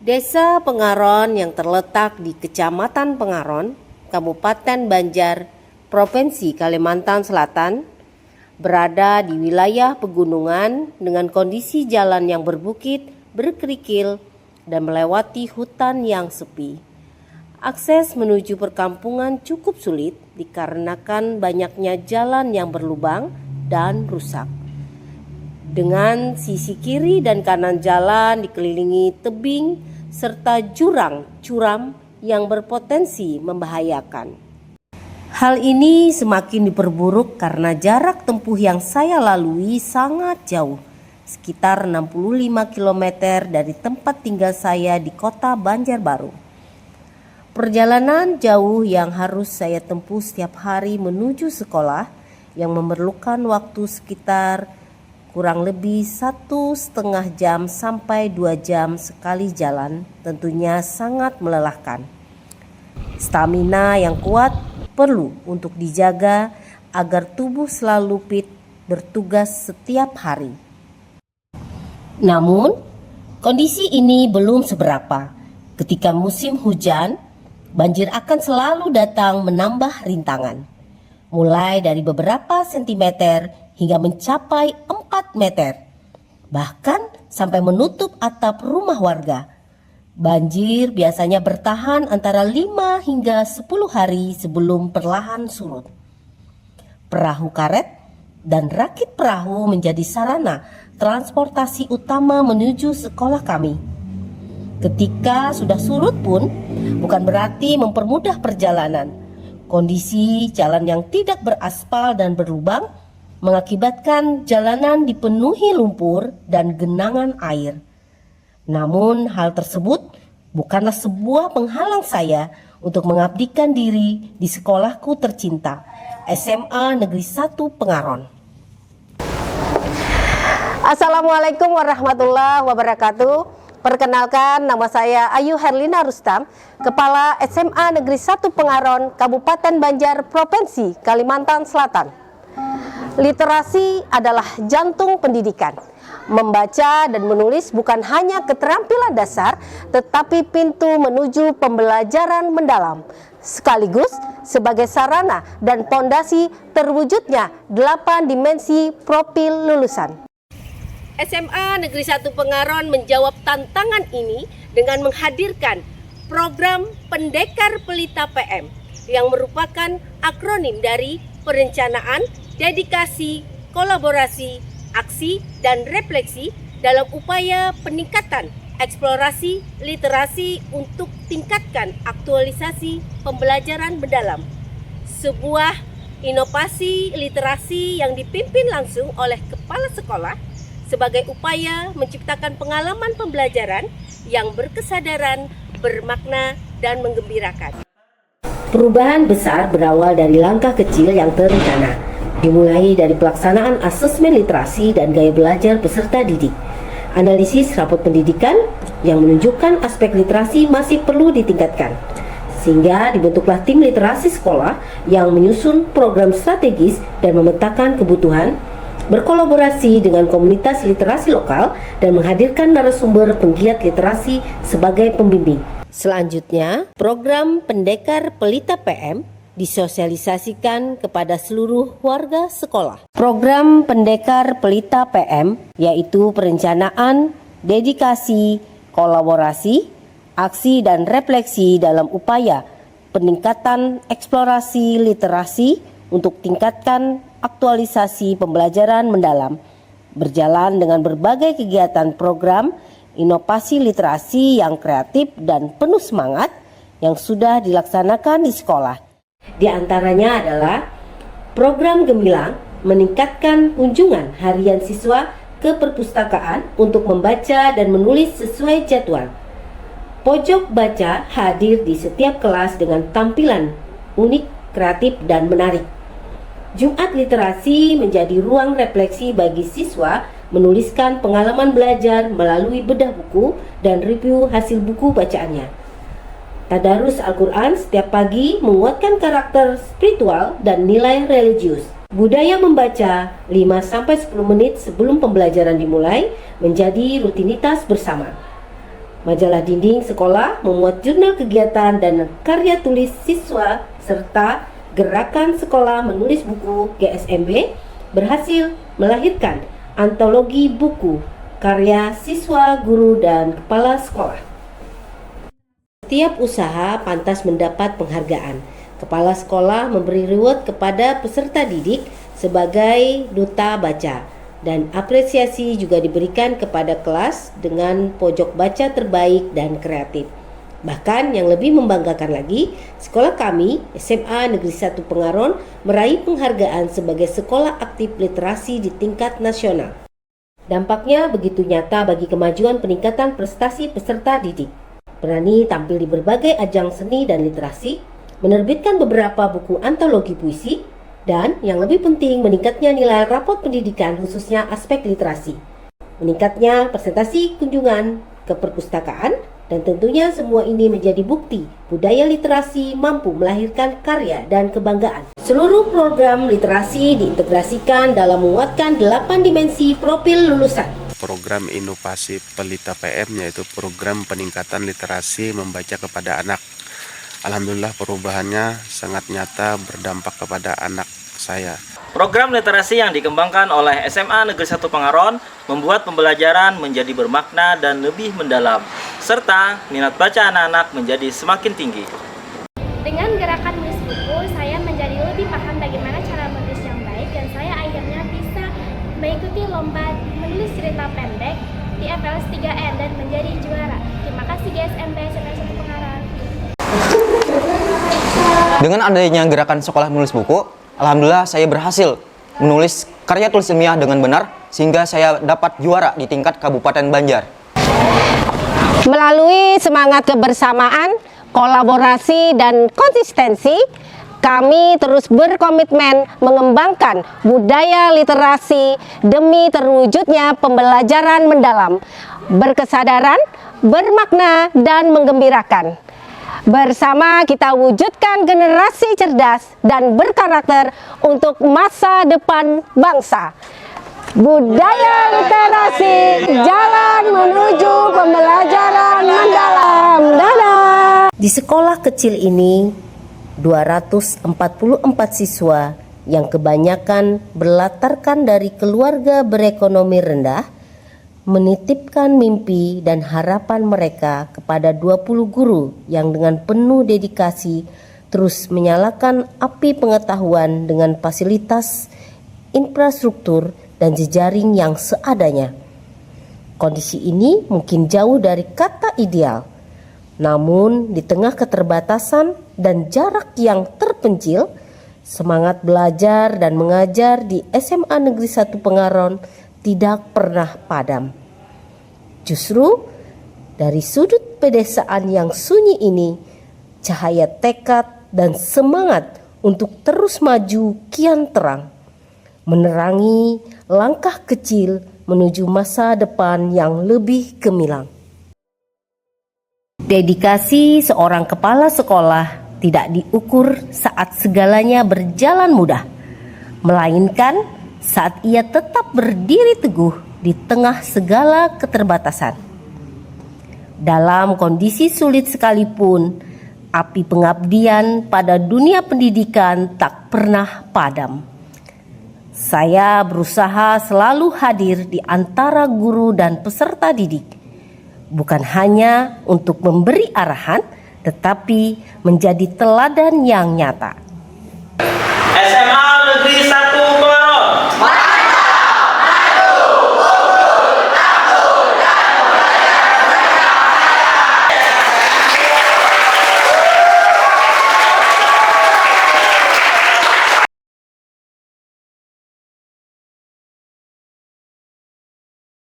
Desa Pengaron yang terletak di Kecamatan Pengaron, Kabupaten Banjar, Provinsi Kalimantan Selatan, berada di wilayah pegunungan dengan kondisi jalan yang berbukit, berkerikil, dan melewati hutan yang sepi. Akses menuju perkampungan cukup sulit dikarenakan banyaknya jalan yang berlubang dan rusak. Dengan sisi kiri dan kanan jalan dikelilingi tebing serta jurang curam yang berpotensi membahayakan. Hal ini semakin diperburuk karena jarak tempuh yang saya lalui sangat jauh, sekitar 65 km dari tempat tinggal saya di kota Banjarbaru. Perjalanan jauh yang harus saya tempuh setiap hari menuju sekolah yang memerlukan waktu sekitar kurang lebih 1,5 jam sampai 2 jam sekali jalan tentunya sangat melelahkan. Stamina yang kuat perlu untuk dijaga agar tubuh selalu fit bertugas setiap hari. Namun, kondisi ini belum seberapa. Ketika musim hujan, banjir akan selalu datang menambah rintangan. Mulai dari beberapa sentimeter hingga mencapai 4 meter, bahkan sampai menutup atap rumah warga. Banjir biasanya bertahan antara 5 hingga 10 hari sebelum perlahan surut. Perahu karet dan rakit perahu menjadi sarana transportasi utama menuju sekolah kami. Ketika sudah surut pun bukan berarti mempermudah perjalanan. Kondisi jalan yang tidak beraspal dan berlubang mengakibatkan jalanan dipenuhi lumpur dan genangan air. Namun hal tersebut bukanlah sebuah penghalang saya untuk mengabdikan diri di sekolahku tercinta, SMA Negeri 1 Pengaron. Assalamualaikum warahmatullahi wabarakatuh. Perkenalkan, nama saya Ayu Herlina Rustam, Kepala SMA Negeri 1 Pengaron, Kabupaten Banjar, Provinsi Kalimantan Selatan. Literasi adalah jantung pendidikan. Membaca dan menulis bukan hanya keterampilan dasar, tetapi pintu menuju pembelajaran mendalam, sekaligus sebagai sarana dan pondasi terwujudnya 8 dimensi profil lulusan. SMA Negeri 1 Pengaron menjawab tantangan ini dengan menghadirkan program Pendekar Pelita PM yang merupakan akronim dari perencanaan, dedikasi, kolaborasi, aksi, dan refleksi dalam upaya peningkatan eksplorasi literasi untuk tingkatkan aktualisasi pembelajaran mendalam. Sebuah inovasi literasi yang dipimpin langsung oleh kepala sekolah sebagai upaya menciptakan pengalaman pembelajaran yang berkesadaran, bermakna, dan menggembirakan. Perubahan besar berawal dari langkah kecil yang terencana, dimulai dari pelaksanaan asesmen literasi dan gaya belajar peserta didik. Analisis rapot pendidikan yang menunjukkan aspek literasi masih perlu ditingkatkan, sehingga dibentuklah tim literasi sekolah yang menyusun program strategis dan memetakan kebutuhan, berkolaborasi dengan komunitas literasi lokal, dan menghadirkan narasumber penggiat literasi sebagai pembimbing. Selanjutnya, program Pendekar Pelita PM disosialisasikan kepada seluruh warga sekolah. Program Pendekar Pelita PM yaitu perencanaan, dedikasi, kolaborasi, aksi, dan refleksi dalam upaya peningkatan eksplorasi literasi untuk tingkatkan aktualisasi pembelajaran mendalam, berjalan dengan berbagai kegiatan program inovasi literasi yang kreatif dan penuh semangat yang sudah dilaksanakan di sekolah. Di antaranya adalah program Gemilang meningkatkan kunjungan harian siswa ke perpustakaan untuk membaca dan menulis sesuai jadwal. Pojok baca hadir di setiap kelas dengan tampilan unik, kreatif, dan menarik. Jumat Literasi menjadi ruang refleksi bagi siswa menuliskan pengalaman belajar melalui bedah buku dan review hasil buku bacaannya. Tadarus Al-Quran setiap pagi menguatkan karakter spiritual dan nilai religius. Budaya membaca 5-10 menit sebelum pembelajaran dimulai menjadi rutinitas bersama. Majalah dinding sekolah memuat jurnal kegiatan dan karya tulis siswa serta gerakan sekolah menulis buku GSMB berhasil melahirkan antologi buku karya siswa, guru, dan kepala sekolah. Setiap usaha pantas mendapat penghargaan. Kepala sekolah memberi reward kepada peserta didik sebagai duta baca, dan apresiasi juga diberikan kepada kelas dengan pojok baca terbaik dan kreatif. Bahkan yang lebih membanggakan lagi, sekolah kami, SMA Negeri 1 Pengaron, meraih penghargaan sebagai sekolah aktif literasi di tingkat nasional. Dampaknya begitu nyata bagi kemajuan peningkatan prestasi peserta didik. Berani tampil di berbagai ajang seni dan literasi, menerbitkan beberapa buku antologi puisi, dan yang lebih penting meningkatnya nilai rapot pendidikan khususnya aspek literasi, meningkatnya presentasi kunjungan ke perpustakaan, dan tentunya semua ini menjadi bukti budaya literasi mampu melahirkan karya dan kebanggaan. Seluruh program literasi diintegrasikan dalam menguatkan 8 dimensi profil lulusan. Program inovasi Pelita PM yaitu program peningkatan literasi membaca kepada anak. Alhamdulillah perubahannya sangat nyata berdampak kepada anak saya. Program literasi yang dikembangkan oleh SMA Negeri 1 Pengaron membuat pembelajaran menjadi bermakna dan lebih mendalam, serta minat baca anak-anak menjadi semakin tinggi. Dengan gerakan menulis buku, saya menjadi lebih paham bagaimana cara menulis yang baik, dan saya akhirnya bisa mengikuti lomba menulis cerita pendek di FLS 3N dan menjadi juara. Terima kasih GSMB SMA 1 Pengaron. Dengan adanya gerakan sekolah menulis buku, alhamdulillah saya berhasil menulis karya tulis ilmiah dengan benar sehingga saya dapat juara di tingkat Kabupaten Banjar. Melalui semangat kebersamaan, kolaborasi, dan konsistensi, kami terus berkomitmen mengembangkan budaya literasi demi terwujudnya pembelajaran mendalam, berkesadaran, bermakna, dan menggembirakan. Bersama kita wujudkan generasi cerdas dan berkarakter untuk masa depan bangsa. Budaya literasi, jalan menuju pembelajaran mendalam. Dadah. Di sekolah kecil ini, 244 siswa yang kebanyakan berlatarkan dari keluarga berekonomi rendah, menitipkan mimpi dan harapan mereka kepada 20 guru yang dengan penuh dedikasi terus menyalakan api pengetahuan dengan fasilitas, infrastruktur, dan jejaring yang seadanya. Kondisi ini mungkin jauh dari kata ideal, namun di tengah keterbatasan dan jarak yang terpencil, semangat belajar dan mengajar di SMA Negeri 1 Pengaron tidak pernah padam. Justru dari sudut pedesaan yang sunyi ini, cahaya tekad dan semangat untuk terus maju kian terang, menerangi langkah kecil menuju masa depan yang lebih gemilang. Dedikasi seorang kepala sekolah tidak diukur saat segalanya berjalan mudah, melainkan saat ia tetap berdiri teguh di tengah segala keterbatasan. Dalam kondisi sulit sekalipun, api pengabdian pada dunia pendidikan tak pernah padam. Saya berusaha selalu hadir di antara guru dan peserta didik, bukan hanya untuk memberi arahan, tetapi menjadi teladan yang nyata. SMA Negeri 1